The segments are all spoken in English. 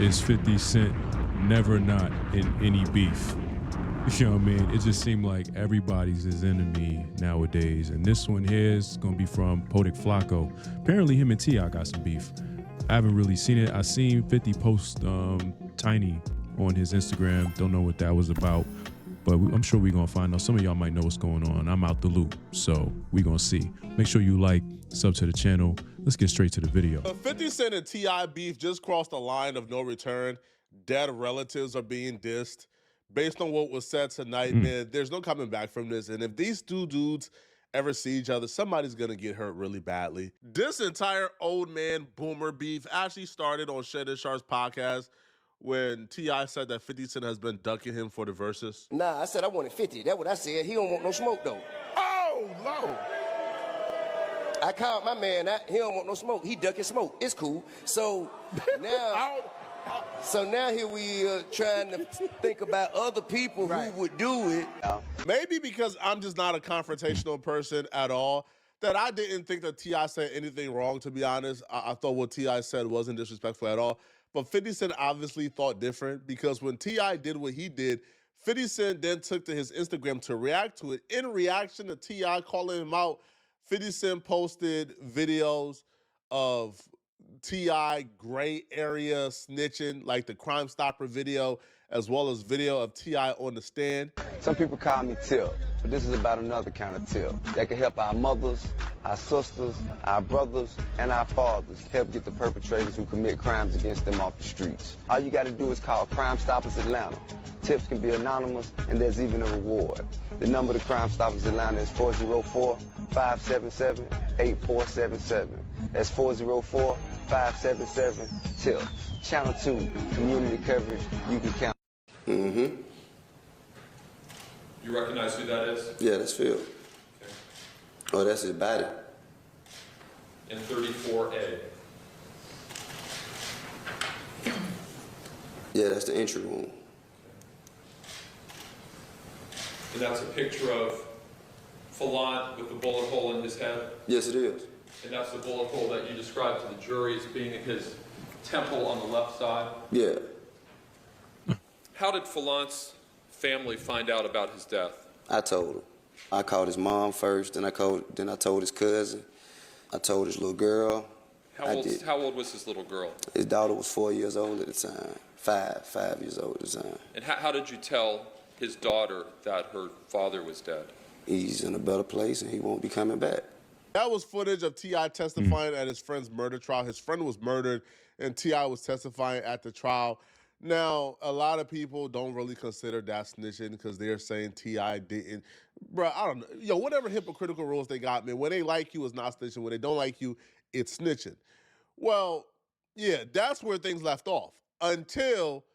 is 50 Cent never not in any beef? You know what I mean? It just seemed like everybody's his enemy nowadays. And this one here is going to be from Poetic Flacco. Apparently him and T.I. got some beef. I haven't really seen it. I seen 50 post Tiny on his Instagram. Don't know what that was about. But I'm sure we're going to find out. Some of y'all might know what's going on. I'm out the loop. So we're going to see. Make sure you like, sub to the channel. Let's get straight to the video. The 50 Cent and T.I. beef just crossed the line of no return. Dead relatives are being dissed. Based on what was said tonight, man, there's no coming back from this. And if these two dudes ever see each other, somebody's going to get hurt really badly. This entire old man boomer beef actually started on Shed and Sharp's podcast when T.I. said that 50 Cent has been ducking him for the verses. Nah, I said I wanted 50. That's what I said. He don't want no smoke, though. Oh, Lord. I called my man out. He don't want no smoke. He ducking smoke. It's cool. So now... So now here we trying to think about other people who would do it. Maybe because I'm just not a confrontational person at all, that I didn't think that T.I. said anything wrong, to be honest. I thought what T.I. said wasn't disrespectful at all. But 50 Cent obviously thought different, because when T.I. did what he did, 50 Cent then took to his Instagram to react to it. In reaction to T.I. calling him out, 50 Cent posted videos of T.I. gray area snitching, like the Crime Stopper video, as well as video of T.I. on the stand. Some people call me Tip, but this is about another kind of tip that can help our mothers, our sisters, our brothers, and our fathers help get the perpetrators who commit crimes against them off the streets. All you got to do is call Crime Stoppers Atlanta. Tips can be anonymous, and there's even a reward. The number to Crime Stoppers Atlanta is 404-577-8477. That's 404-577-TIP. Channel 2, community coverage you can count. You recognize who that is? Yeah, that's Phil. Okay. Oh, that's his body. In 34A. Yeah, that's the entry wound. And that's a picture of Falant with the bullet hole in his head? Yes, it is. And that's the bullet hole that you described to the jury as being in his temple on the left side? Yeah. How did Falant's family find out about his death? I told him. I called his mom first, then I told his cousin. I told his little girl. How old was his little girl? His daughter was 4 years old at the time. Five years old at the time. And how did you tell his daughter that her father was dead? He's in a better place and he won't be coming back. That was footage of T.I. testifying at his friend's murder trial. His friend was murdered, and T.I. was testifying at the trial. Now, a lot of people don't really consider that snitching because they're saying T.I. didn't. Bro, I don't know. Yo, whatever hypocritical rules they got, man, when they like you, it's not snitching. When they don't like you, it's snitching. Well, yeah, that's where things left off until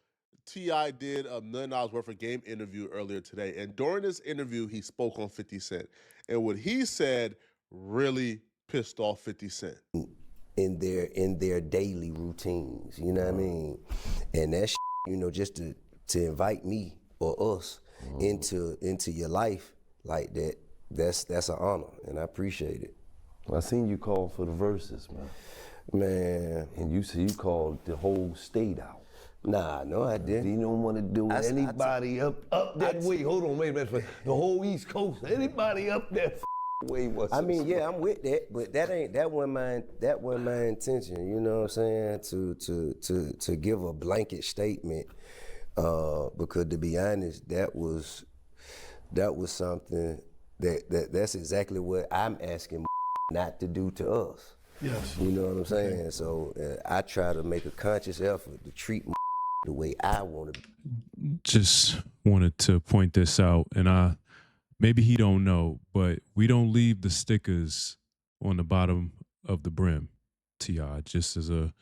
T.I. did $1 million worth of game interview earlier today. And during this interview, he spoke on 50 Cent. And what he said really pissed off 50 Cent. In their daily routines, you know what I mean? And that just to invite me or us into your life like that, that's an honor, and I appreciate it. I seen you call for the verses, man. And you said you called the whole state out. Nah, no, I didn't. You don't want to do anybody up that way. Hold on, wait a minute. The whole East Coast, anybody up that way was. I mean, yeah, I'm with that, but that wasn't my intention. You know what I'm saying? To give a blanket statement, because to be honest, that was something that's exactly what I'm asking not to do to us. Yes. You know what I'm saying? Okay. So I try to make a conscious effort to treat the way I want to. Just wanted to point this out, and maybe he don't know, but we don't leave the stickers on the bottom of the brim, T.I., just as a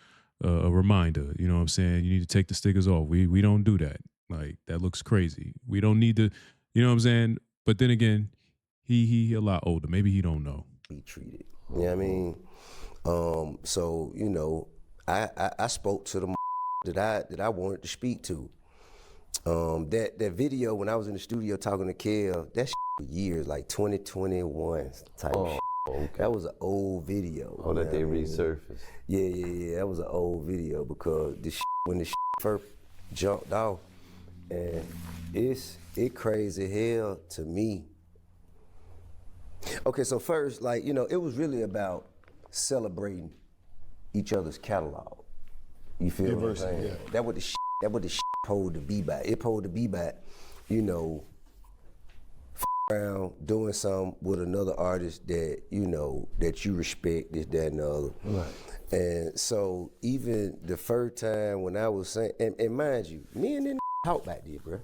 reminder. You know what I'm saying? You need to take the stickers off. We don't do that. Like, that looks crazy. We don't need to, you know what I'm saying? But then again, he a lot older. Maybe he don't know. Be treated. You know what I mean? So, you know, I spoke to the that I wanted to speak to. That video when I was in the studio talking to Kel, that was years, like 2021 type shit. Okay. That was an old video. Oh, that they I mean? resurfaced. Yeah. That was an old video because when the first jumped off, and it crazy hell to me. Okay, so first, like, you know, it was really about celebrating each other's catalog. You feel what I'm saying? Yeah. That what the supposed to be about. It supposed to be about, you know, around doing something with another artist that, you know, that you respect, this, that, and the other. Right. And so even the first time when I was saying, and mind you, me and then talk about this, bro.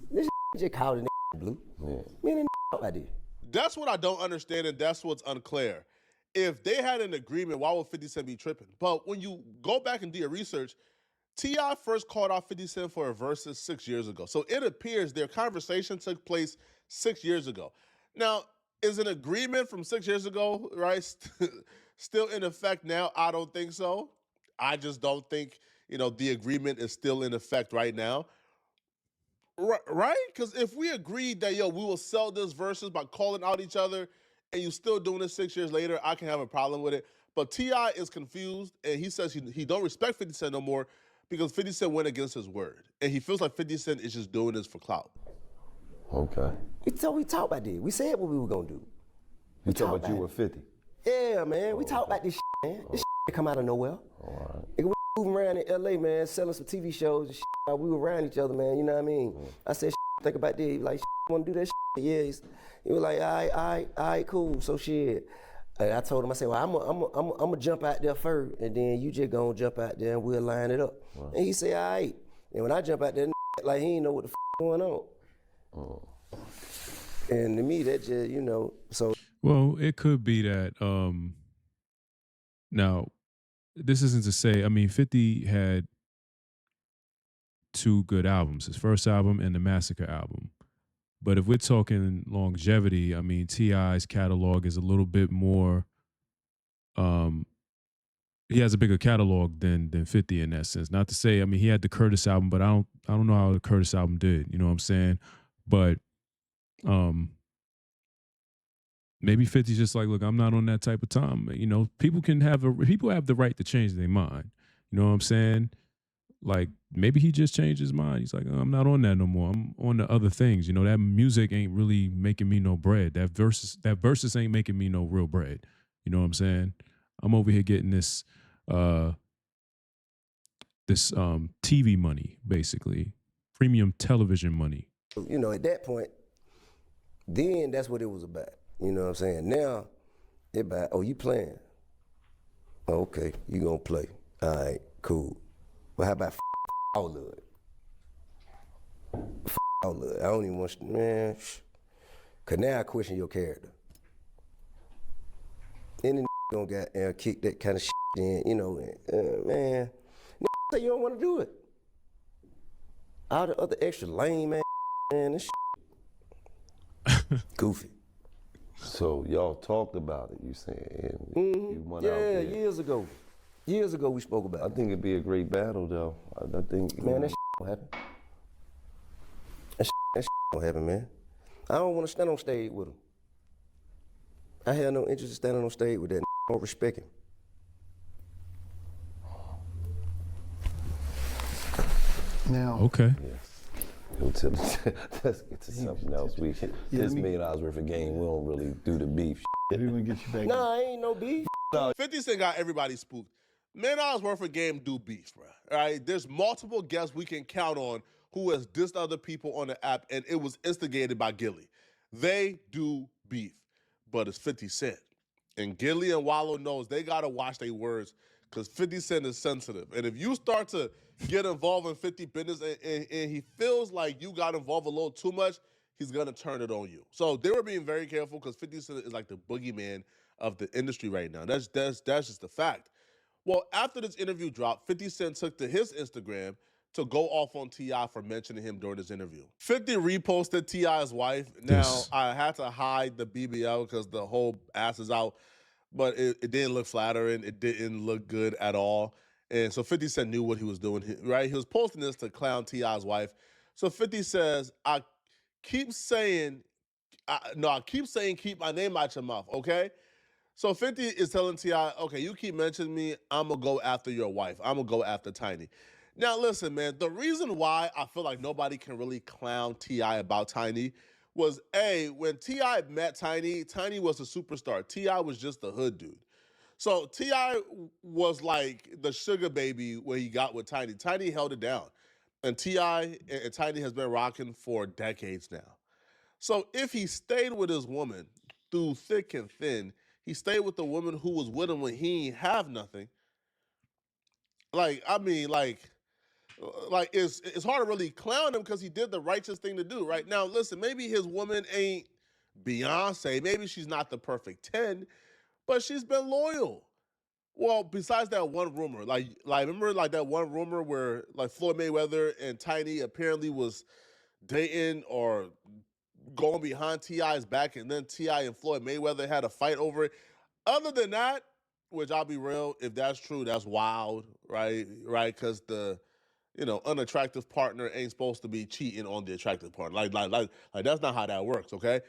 This just called it blue. Yeah. Me and then talk about this. That's what I don't understand, and that's what's unclear. If they had an agreement, why would 50 Cent be tripping? But when you go back and do your research, T.I. first called out 50 Cent for a versus 6 years ago. So it appears their conversation took place 6 years ago. Now, is an agreement from 6 years ago, right, still in effect now? I don't think so. I just don't think, you know, the agreement is still in effect right now. Right? Because if we agreed that, yo, we will sell this versus by calling out each other, and you still doing it 6 years later, I can have a problem with it. But T.I. is confused, and he says he don't respect 50 Cent no more because 50 Cent went against his word. And he feels like 50 Cent is just doing this for clout. Okay. We talked about this. We said what we were gonna do. You talking about you were 50? Yeah, man. We talked about this man. This come out of nowhere. All right. Nigga, we moving around in LA, man, selling some TV shows and shit. We were around each other, man. You know what I mean? I said, think about this. He was like, want to do that shit? Yeah. He was like, all right, cool. So shit. And I told him, I said, well, I'm gonna jump out there first, and then you just gonna jump out there and we'll line it up. Wow. And he said, all right. And when I jump out there, like he ain't know what the going on. And to me, that just, you know, so. Well, it could be that, now, this isn't to say, I mean, 50 had 2 good albums, his first album and the Massacre album. But if we're talking longevity, I mean, T.I.'s catalog is a little bit more, he has a bigger catalog than 50 in that sense. Not to say, I mean, he had the Curtis album, but I don't know how the Curtis album did, you know what I'm saying? But maybe 50's just like, look, I'm not on that type of time. You know, people have the right to change their mind. You know what I'm saying? Like, maybe he just changed his mind. He's like, oh, I'm not on that no more. I'm on the other things. You know, that music ain't really making me no bread. That verses ain't making me no real bread. You know what I'm saying? I'm over here getting this TV money, basically. Premium television money. You know, at that point, then that's what it was about. You know what I'm saying? Now, it about, oh, you playing? Oh, okay, you gonna play. All right, cool. But how about all of it? All of it. I don't even want, man. Cause now I question your character. Any gonna get kick that kind of shit in, you know, man. Say you don't want to do it. All the other extra lame man, this shit. Goofy. So y'all talked about it, you saying? You went out Yeah, there. years ago. Years ago we spoke about I it. think it'd be a great battle, though. I think. Man, that shit gonna happen. That shit gonna happen, man. I don't want to stand on stage with him. I have no interest in standing on stage with that. I don't respect him. Now, Okay. Let's get to something else. This $1 million worth of game, we don't really do the beef. we're gonna get you back. Nah, ain't no beef. 50 Cent got everybody spooked. Man, I was worth a game do beef, bro. All right, there's multiple guests we can count on who has dissed other people on the app, and it was instigated by Gilly. They do beef, but it's 50 Cent. And Gilly and Wallow knows they gotta watch their words because 50 Cent is sensitive. And if you start to get involved in 50 business and he feels like you got involved a little too much, he's gonna turn it on you. So they were being very careful because 50 Cent is like the boogeyman of the industry right now. That's just the fact. Well, after this interview dropped, 50 Cent took to his Instagram to go off on T.I. for mentioning him during this interview. 50 reposted T.I.'s wife. Now, Yes. I had to hide the BBL because the whole ass is out, but it didn't look flattering. It didn't look good at all. And so 50 Cent knew what he was doing, right? He was posting this to clown T.I.'s wife. So 50 says, I keep saying no, I keep saying keep my name out your mouth, okay? So 50 is telling T.I., okay, you keep mentioning me, I'm going to go after your wife. I'm going to go after Tiny. Now, listen, man, the reason why I feel like nobody can really clown T.I. about Tiny was, A, when T.I. met Tiny, Tiny was a superstar. T.I. was just a hood dude. So T.I. was like the sugar baby where he got with Tiny. Tiny held it down. And T.I. and Tiny has been rocking for decades now. So if he stayed with his woman through thick and thin, he stayed with the woman who was with him when he ain't have nothing. Like, I mean, like it's hard to really clown him because he did the righteous thing to do, right? Now, listen, maybe his woman ain't Beyonce. Maybe she's not the perfect 10, but she's been loyal. Well, besides that one rumor, like remember like that one rumor where like Floyd Mayweather and Tiny apparently was dating or going behind T.I.'s back, and then T.I. and Floyd Mayweather had a fight over it. Other than that, which I'll be real, if that's true, that's wild, right? Right? Because the unattractive partner ain't supposed to be cheating on the attractive partner. Like that's not how that works, okay?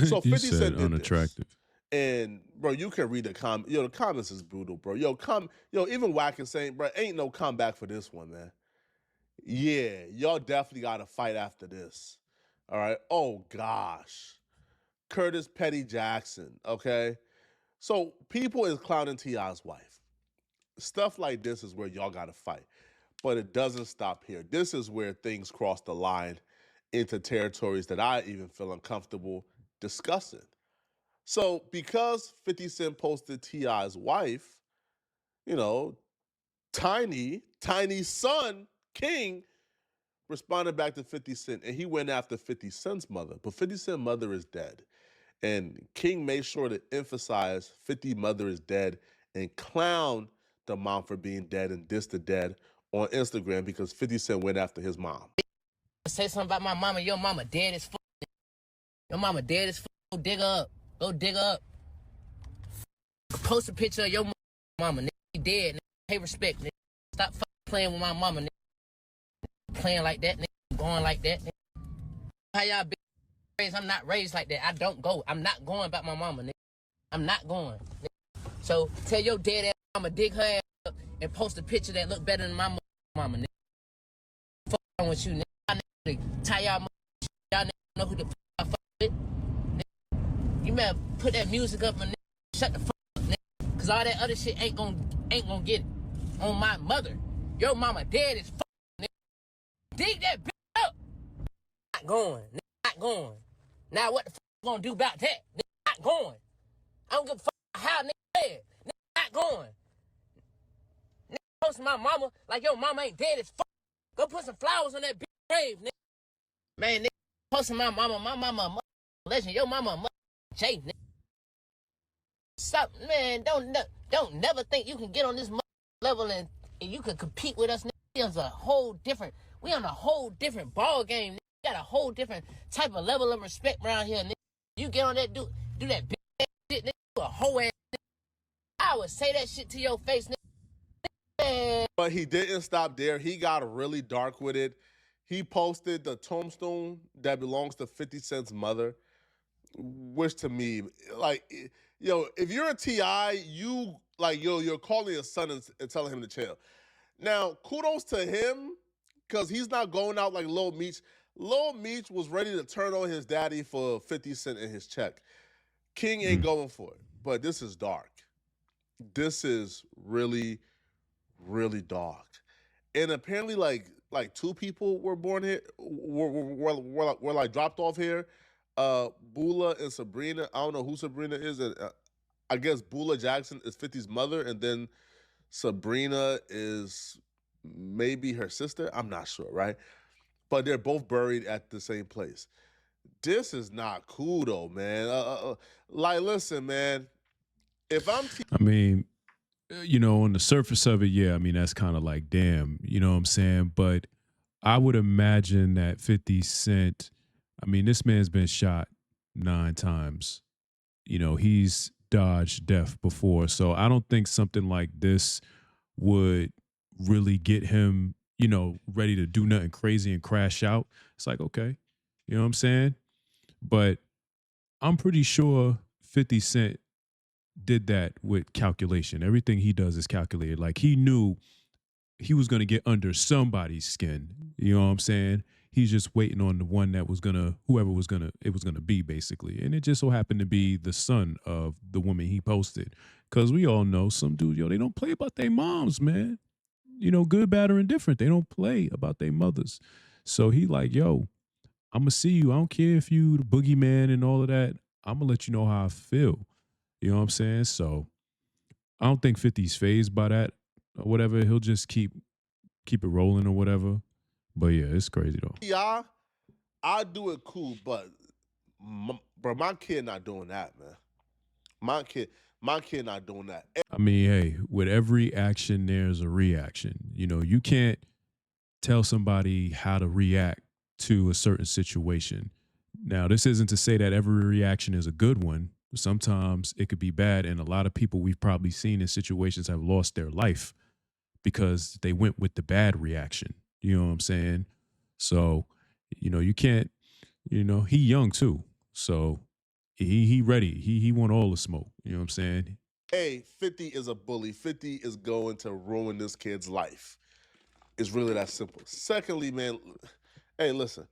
So You 50 said Cent did unattractive. this. And bro, you can read the comment. The comments is brutal, bro. Even Wack is saying, bro, ain't no comeback for this one, man. Yeah, y'all definitely got to fight after this. All right. Oh gosh, Curtis Petty Jackson. Okay, so people is clowning T.I.'s wife. Stuff like this is where y'all got to fight, but it doesn't stop here. This is where things cross the line into territories that I even feel uncomfortable discussing. So because 50 Cent posted T.I.'s wife, you know, Tiny's son, King, responded back to 50 Cent, and he went after 50 Cent's mother. But 50 Cent's mother is dead. And King made sure to emphasize 50 mother is dead and clown the mom for being dead and diss the dead on Instagram because 50 Cent went after his mom. Say something about my mama. Your mama dead as fuck. Your mama dead as fuck. Go dig her up. Go dig her up. Post a picture of your mama. Nigga, she dead. Nigga. Pay respect. Nigga. Stop playing with my mama. Nigga. Playing like that. Nigga. Going like that. Nigga. How y'all been raised? I'm not raised like that. I don't go. I'm not going about my mama. Nigga. I'm not going. Nigga. So tell your dead ass mama dig her ass up and post a picture that look better than my mama. Nigga. Fuck on with you. Nigga. Tie y'all nigga know who the fuck with. Nigga. You better put that music up and nigga, shut the fuck up, nigga. Cause all that other shit ain't gonna get it. On my mother. Your mama dead as fuck, nigga. Dig that bitch up. Not going. Nigga, not going. Now what the fuck you gonna do about that? Nigga, not going. I don't give a fuck how nigga dead. Nigga, not going. Nigga posting my mama like your mama ain't dead as fuck. Go put some flowers on that bitch grave, nigga. Man, nigga, posting my mama, legend. Your mama, Jay, nigga. Stop, man. Don't never think you can get on this level and you can compete with us, nigga. We on a whole different ball game, nigga. We got a whole different type of level of respect around here, nigga. You get on that, do that big ass shit, nigga. You a whole ass nigga. I would say that shit to your face, nigga. Man. But he didn't stop there. He got really dark with it. He posted the tombstone that belongs to 50 Cent's mother, which to me, like, if you're a T.I., you're calling his son and telling him to chill. Now, kudos to him, because he's not going out like Lil Meech. Lil Meech was ready to turn on his daddy for 50 Cent in his check. King ain't going for it, but this is dark. This is really, really dark. And apparently, like two people were born here, were like dropped off here. Bula and Sabrina. I don't know who Sabrina is. I guess Bula Jackson is 50's mother, and then Sabrina is maybe her sister. I'm not sure, right? But they're both buried at the same place. This is not cool, though, man. Listen, man. If I'm, I mean, on the surface of it, yeah. I mean, that's kind of like, damn. You know what I'm saying? But I would imagine that 50 Cent. I mean, this man's been shot 9 times. He's dodged death before. So I don't think something like this would really get him, ready to do nothing crazy and crash out. It's like, okay, you know what I'm saying? But I'm pretty sure 50 Cent did that with calculation. Everything he does is calculated. Like he knew he was going to get under somebody's skin. You know what I'm saying? He's just waiting on the one that was whoever was gonna be, basically. And it just so happened to be the son of the woman he posted. Cause we all know some dudes, they don't play about their moms, man. Good, bad, or indifferent. They don't play about their mothers. So he like, yo, I'm gonna see you. I don't care if you the boogeyman and all of that. I'm gonna let you know how I feel. You know what I'm saying? So I don't think 50's phased by that or whatever. He'll just keep it rolling or whatever. But yeah, it's crazy though. Yeah, I do it cool, but bro, my kid not doing that, man. My kid not doing that. I mean, hey, with every action, there's a reaction. You can't tell somebody how to react to a certain situation. Now, this isn't to say that every reaction is a good one. Sometimes it could be bad, and a lot of people we've probably seen in situations have lost their life because they went with the bad reaction. You know what I'm saying? So, you can't, he young too. So he ready. He want all the smoke. You know what I'm saying? Hey, 50 is a bully. 50 is going to ruin this kid's life. It's really that simple. Secondly, man, hey, listen.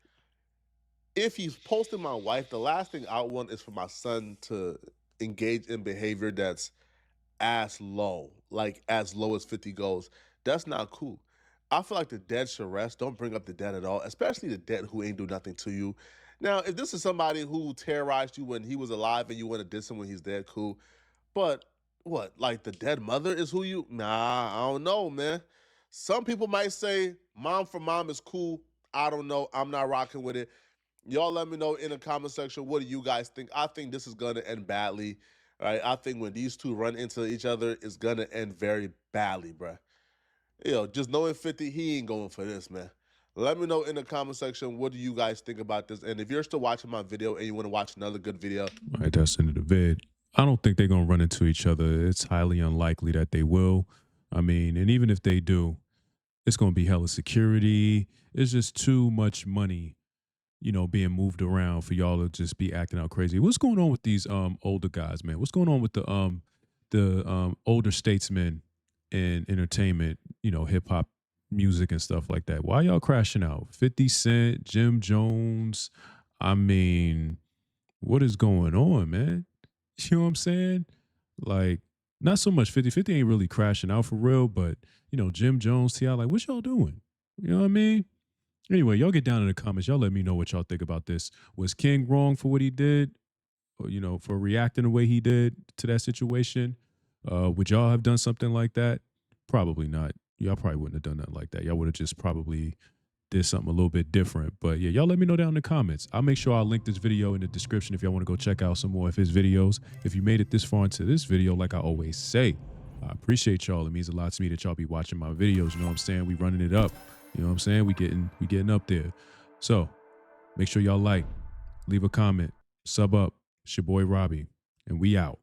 If he's posting my wife, the last thing I want is for my son to engage in behavior that's as low as 50 goes. That's not cool. I feel like the dead should rest. Don't bring up the dead at all, especially the dead who ain't do nothing to you. Now, if this is somebody who terrorized you when he was alive and you want to diss him when he's dead, cool. But what, like the dead mother is who you? Nah, I don't know, man. Some people might say mom for mom is cool. I don't know. I'm not rocking with it. Y'all let me know in the comment section, what do you guys think? I think this is going to end badly. Right? I think when these two run into each other, it's going to end very badly, bruh. Just knowing 50, he ain't going for this, man. Let me know in the comment section, what do you guys think about this? And if you're still watching my video and you want to watch another good video. All right, that's the end of the vid. I don't think they're going to run into each other. It's highly unlikely that they will. I mean, and even if they do, it's going to be hella security. It's just too much money, being moved around for y'all to just be acting out crazy. What's going on with these older guys, man? What's going on with the older statesmen in entertainment, hip hop music and stuff like that? Why y'all crashing out? 50 Cent, Jim Jones. I mean, what is going on, man? You know what I'm saying? Like, not so much 50. 50 ain't really crashing out for real, but Jim Jones, T.I., like, what y'all doing? You know what I mean? Anyway, y'all get down in the comments. Y'all let me know what y'all think about this. Was King wrong for what he did? Or, for reacting the way he did to that situation? Would y'all have done something like that? Probably not. Y'all probably wouldn't have done nothing like that. Y'all would have just probably did something a little bit different. But yeah, y'all let me know down in the comments. I'll make sure I'll link this video in the description if y'all want to go check out some more of his videos. If you made it this far into this video, like I always say, I appreciate y'all. It means a lot to me that y'all be watching my videos. You know what I'm saying? We running it up. You know what I'm saying? We getting up there. So make sure y'all like, leave a comment, sub up. It's your boy Robbie, and we out.